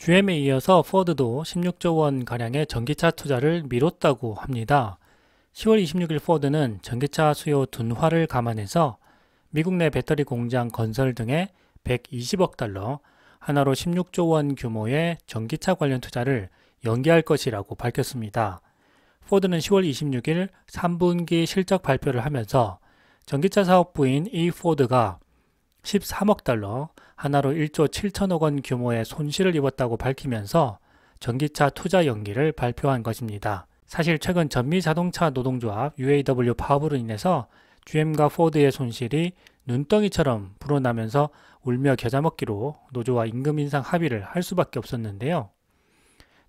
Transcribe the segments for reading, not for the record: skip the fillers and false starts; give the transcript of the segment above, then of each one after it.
GM에 이어서 포드도 16조 원 가량의 전기차 투자를 미뤘다고 합니다. 10월 26일 포드는 전기차 수요 둔화를 감안해서 미국 내 배터리 공장 건설 등에 120억 달러, 하나로 16조 원 규모의 전기차 관련 투자를 연기할 것이라고 밝혔습니다. 포드는 10월 26일 3분기 실적 발표를 하면서 전기차 사업부인 포드가 13억 달러, 하나로 1조 7천억 원 규모의 손실을 입었다고 밝히면서 전기차 투자 연기를 발표한 것입니다. 사실 최근 전미 자동차 노동조합 UAW 파업으로 인해서 GM과 포드의 손실이 눈덩이처럼 불어나면서 울며 겨자 먹기로 노조와 임금 인상 합의를 할 수밖에 없었는데요.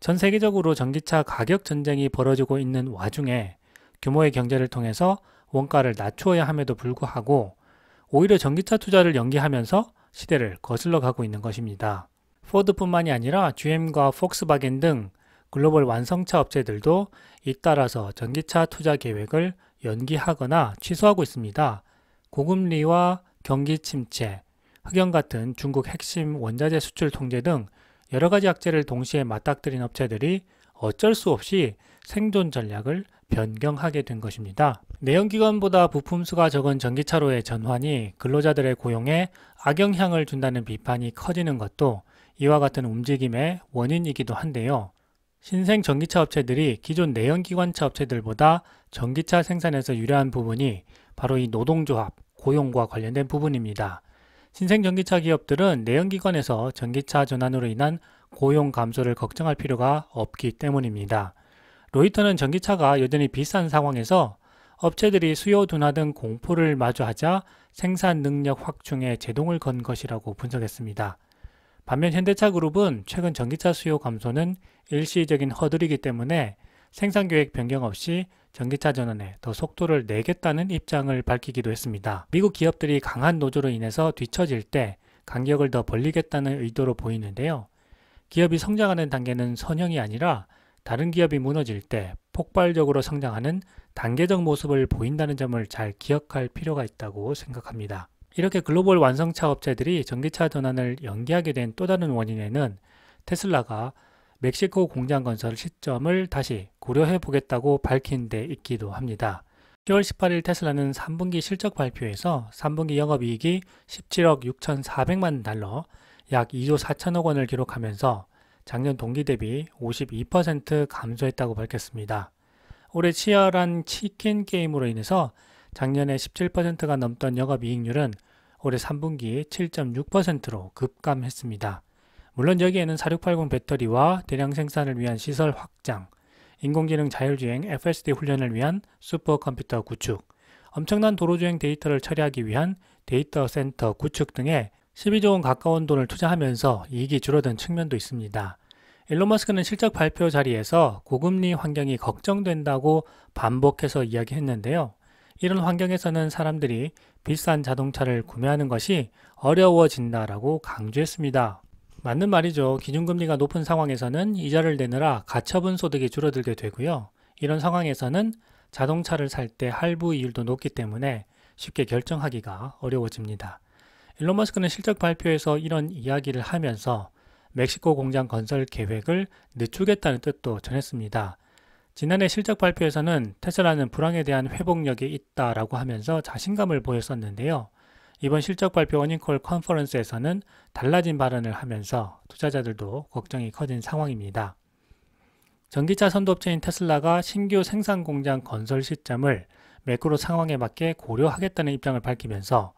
전 세계적으로 전기차 가격 전쟁이 벌어지고 있는 와중에 규모의 경제를 통해서 원가를 낮추어야 함에도 불구하고 오히려 전기차 투자를 연기하면서 시대를 거슬러 가고 있는 것입니다. 포드뿐만이 아니라 GM과 폭스바겐 등 글로벌 완성차 업체들도 잇따라서 전기차 투자 계획을 연기하거나 취소하고 있습니다. 고금리와 경기 침체, 흑연 같은 중국 핵심 원자재 수출 통제 등 여러 가지 악재를 동시에 맞닥뜨린 업체들이 어쩔 수 없이 생존 전략을 변경하게 된 것입니다. 내연기관보다 부품 수가 적은 전기차로의 전환이 근로자들의 고용에 악영향을 준다는 비판이 커지는 것도 이와 같은 움직임의 원인이기도 한데요. 신생 전기차 업체들이 기존 내연기관차 업체들보다 전기차 생산에서 유리한 부분이 바로 이 노동조합, 고용과 관련된 부분입니다. 신생 전기차 기업들은 내연기관에서 전기차 전환으로 인한 고용 감소를 걱정할 필요가 없기 때문입니다. 로이터는 전기차가 여전히 비싼 상황에서 업체들이 수요 둔화 등 공포를 마주하자 생산 능력 확충에 제동을 건 것이라고 분석했습니다. 반면 현대차그룹은 최근 전기차 수요 감소는 일시적인 허들이기 때문에 생산 계획 변경 없이 전기차 전환에 더 속도를 내겠다는 입장을 밝히기도 했습니다. 미국 기업들이 강한 노조로 인해서 뒤처질 때 간격을 더 벌리겠다는 의도로 보이는데요. 기업이 성장하는 단계는 선형이 아니라 다른 기업이 무너질 때 폭발적으로 성장하는 단계적 모습을 보인다는 점을 잘 기억할 필요가 있다고 생각합니다. 이렇게 글로벌 완성차 업체들이 전기차 전환을 연기하게 된 또 다른 원인에는 테슬라가 멕시코 공장 건설 시점을 다시 고려해 보겠다고 밝힌 데 있기도 합니다. 10월 18일 테슬라는 3분기 실적 발표에서 3분기 영업이익이 17억 6,400만 달러, 약 2조 4천억 원을 기록하면서 작년 동기 대비 52% 감소했다고 밝혔습니다. 올해 치열한 치킨 게임으로 인해서 작년에 17%가 넘던 영업이익률은 올해 3분기 7.6%로 급감했습니다. 물론 여기에는 4680 배터리와 대량 생산을 위한 시설 확장, 인공지능 자율주행 FSD 훈련을 위한 슈퍼컴퓨터 구축, 엄청난 도로주행 데이터를 처리하기 위한 데이터 센터 구축 등에 12조 원 가까운 돈을 투자하면서 이익이 줄어든 측면도 있습니다. 일론 머스크는 실적 발표 자리에서 고금리 환경이 걱정된다고 반복해서 이야기했는데요. 이런 환경에서는 사람들이 비싼 자동차를 구매하는 것이 어려워진다라고 강조했습니다. 맞는 말이죠. 기준금리가 높은 상황에서는 이자를 내느라 가처분 소득이 줄어들게 되고요. 이런 상황에서는 자동차를 살 때 할부 이율도 높기 때문에 쉽게 결정하기가 어려워집니다. 일론 머스크는 실적 발표에서 이런 이야기를 하면서 멕시코 공장 건설 계획을 늦추겠다는 뜻도 전했습니다. 지난해 실적 발표에서는 테슬라는 불황에 대한 회복력이 있다라고 하면서 자신감을 보였었는데요. 이번 실적 발표 어닝콜 컨퍼런스에서는 달라진 발언을 하면서 투자자들도 걱정이 커진 상황입니다. 전기차 선도업체인 테슬라가 신규 생산 공장 건설 시점을 매크로 상황에 맞게 고려하겠다는 입장을 밝히면서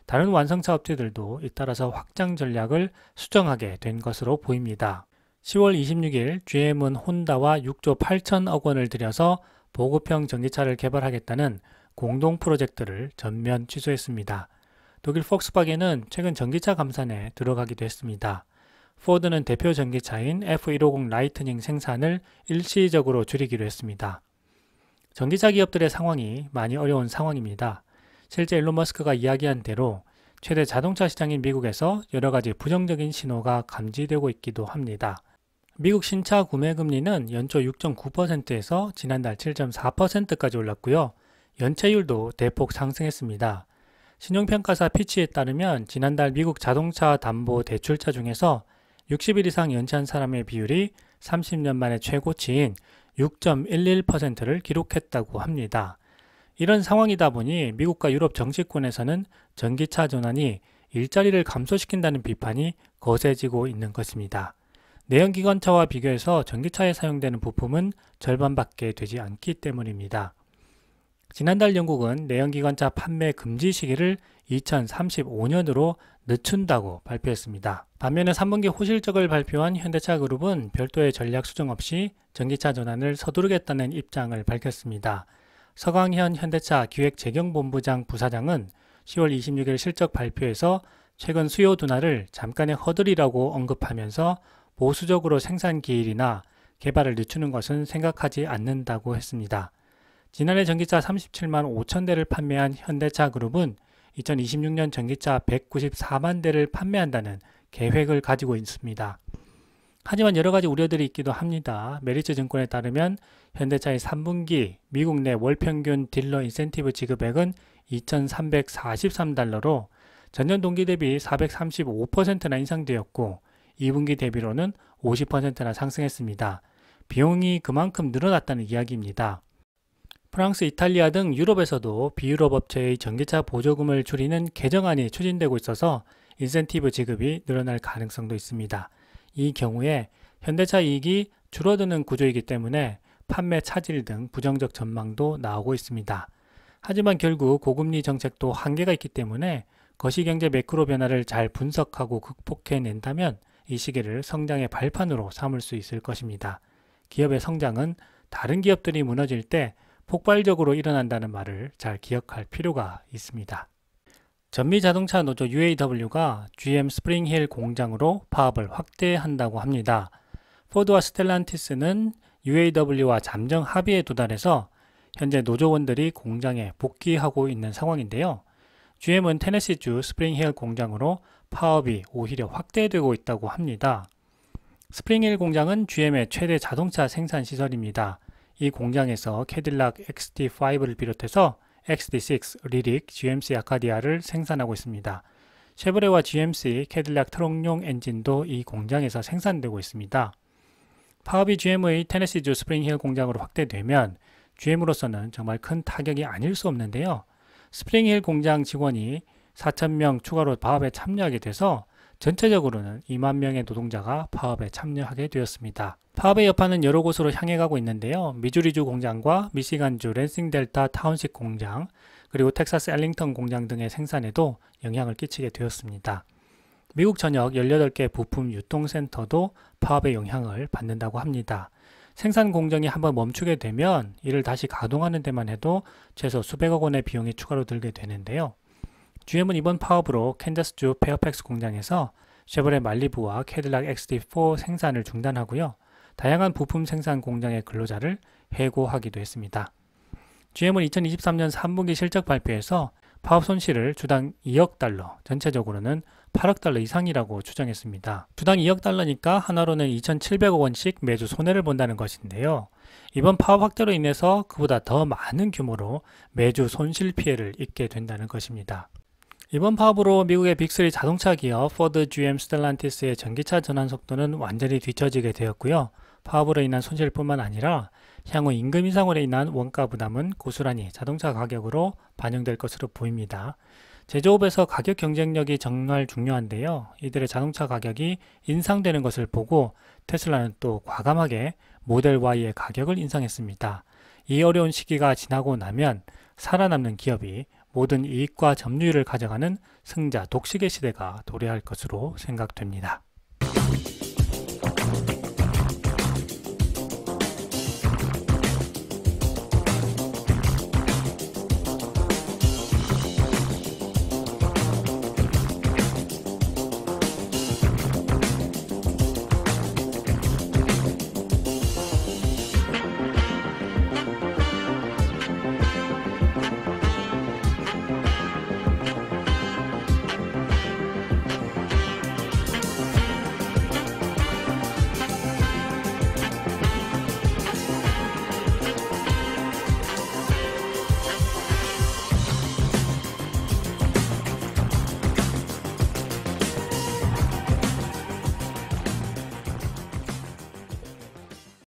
다른 완성차 업체들도 잇따라서 확장 전략을 수정하게 된 것으로 보입니다. 10월 26일 GM은 혼다와 6조 8천억 원을 들여서 보급형 전기차를 개발하겠다는 공동 프로젝트를 전면 취소했습니다. 독일 폭스바겐은 최근 전기차 감산에 들어가기도 했습니다. 포드는 대표 전기차인 F150 라이트닝 생산을 일시적으로 줄이기로 했습니다. 전기차 기업들의 상황이 많이 어려운 상황입니다. 실제 일론 머스크가 이야기한 대로 최대 자동차 시장인 미국에서 여러 가지 부정적인 신호가 감지되고 있기도 합니다. 미국 신차 구매 금리는 연초 6.9%에서 지난달 7.4%까지 올랐고요. 연체율도 대폭 상승했습니다. 신용평가사 피치에 따르면 지난달 미국 자동차 담보 대출자 중에서 60일 이상 연차한 사람의 비율이 30년 만에 최고치인 6.11%를 기록했다고 합니다. 이런 상황이다 보니 미국과 유럽 정치권에서는 전기차 전환이 일자리를 감소시킨다는 비판이 거세지고 있는 것입니다. 내연기관차와 비교해서 전기차에 사용되는 부품은 절반밖에 되지 않기 때문입니다. 지난달 영국은 내연기관차 판매 금지 시기를 2035년으로 늦춘다고 발표했습니다. 반면에 3분기 호실적을 발표한 현대차 그룹은 별도의 전략 수정 없이 전기차 전환을 서두르겠다는 입장을 밝혔습니다. 서강현 현대차 기획재경본부장 부사장은 10월 26일 실적 발표에서 최근 수요 둔화를 잠깐의 허들이라고 언급하면서 보수적으로 생산 기일이나 개발을 늦추는 것은 생각하지 않는다고 했습니다. 지난해 전기차 37만 5천 대를 판매한 현대차 그룹은 2026년 전기차 194만 대를 판매한다는 계획을 가지고 있습니다. 하지만 여러 가지 우려들이 있기도 합니다. 메리츠 증권에 따르면 현대차의 3분기 미국 내 월평균 딜러 인센티브 지급액은 2,343달러로 전년 동기 대비 435%나 인상되었고 2분기 대비로는 50%나 상승했습니다. 비용이 그만큼 늘어났다는 이야기입니다. 프랑스, 이탈리아 등 유럽에서도 비유럽 업체의 전기차 보조금을 줄이는 개정안이 추진되고 있어서 인센티브 지급이 늘어날 가능성도 있습니다. 이 경우에 현대차 이익이 줄어드는 구조이기 때문에 판매 차질 등 부정적 전망도 나오고 있습니다. 하지만 결국 고금리 정책도 한계가 있기 때문에 거시경제 매크로 변화를 잘 분석하고 극복해낸다면 이 시기를 성장의 발판으로 삼을 수 있을 것입니다. 기업의 성장은 다른 기업들이 무너질 때 폭발적으로 일어난다는 말을 잘 기억할 필요가 있습니다. 전미자동차 노조 UAW가 GM 스프링힐 공장으로 파업을 확대한다고 합니다. 포드와 스텔란티스는 UAW와 잠정 합의에 도달해서 현재 노조원들이 공장에 복귀하고 있는 상황인데요. GM은 테네시주 스프링힐 공장으로 파업이 오히려 확대되고 있다고 합니다. 스프링힐 공장은 GM의 최대 자동차 생산 시설입니다. 이 공장에서 캐딜락 XT5를 비롯해서 XT6, 리릭, GMC 아카디아를 생산하고 있습니다. 쉐보레와 GMC, 캐딜락 트럭용 엔진도 이 공장에서 생산되고 있습니다. 파업이 GM의 테네시주 스프링힐 공장으로 확대되면 GM으로서는 정말 큰 타격이 아닐 수 없는데요. 스프링힐 공장 직원이 4,000명 추가로 파업에 참여하게 돼서 전체적으로는 2만 명의 노동자가 파업에 참여하게 되었습니다. 파업의 여파는 여러 곳으로 향해 가고 있는데요. 미주리주 공장과 미시간주 랜싱 델타 타운식 공장, 그리고 텍사스 엘링턴 공장 등의 생산에도 영향을 끼치게 되었습니다. 미국 전역 18개 부품 유통센터도 파업의 영향을 받는다고 합니다. 생산 공정이 한번 멈추게 되면 이를 다시 가동하는 데만 해도 최소 수백억 원의 비용이 추가로 들게 되는데요. GM은 이번 파업으로 캔자스주 페어팩스 공장에서 쉐보레 말리부와 캐딜락 XT4 생산을 중단하고요. 다양한 부품 생산 공장의 근로자를 해고하기도 했습니다. GM은 2023년 3분기 실적 발표에서 파업 손실을 주당 2억 달러, 전체적으로는 8억 달러 이상이라고 추정했습니다. 주당 2억 달러니까 하나로는 2,700억 원씩 매주 손해를 본다는 것인데요. 이번 파업 확대로 인해서 그보다 더 많은 규모로 매주 손실 피해를 입게 된다는 것입니다. 이번 파업으로 미국의 빅3 자동차 기업 포드, GM, 스텔란티스의 전기차 전환 속도는 완전히 뒤처지게 되었고요. 파업으로 인한 손실뿐만 아니라 향후 임금 인상으로 인한 원가 부담은 고스란히 자동차 가격으로 반영될 것으로 보입니다. 제조업에서 가격 경쟁력이 정말 중요한데요. 이들의 자동차 가격이 인상되는 것을 보고 테슬라는 또 과감하게 모델 Y의 가격을 인상했습니다. 이 어려운 시기가 지나고 나면 살아남는 기업이 모든 이익과 점유율을 가져가는 승자 독식의 시대가 도래할 것으로 생각됩니다.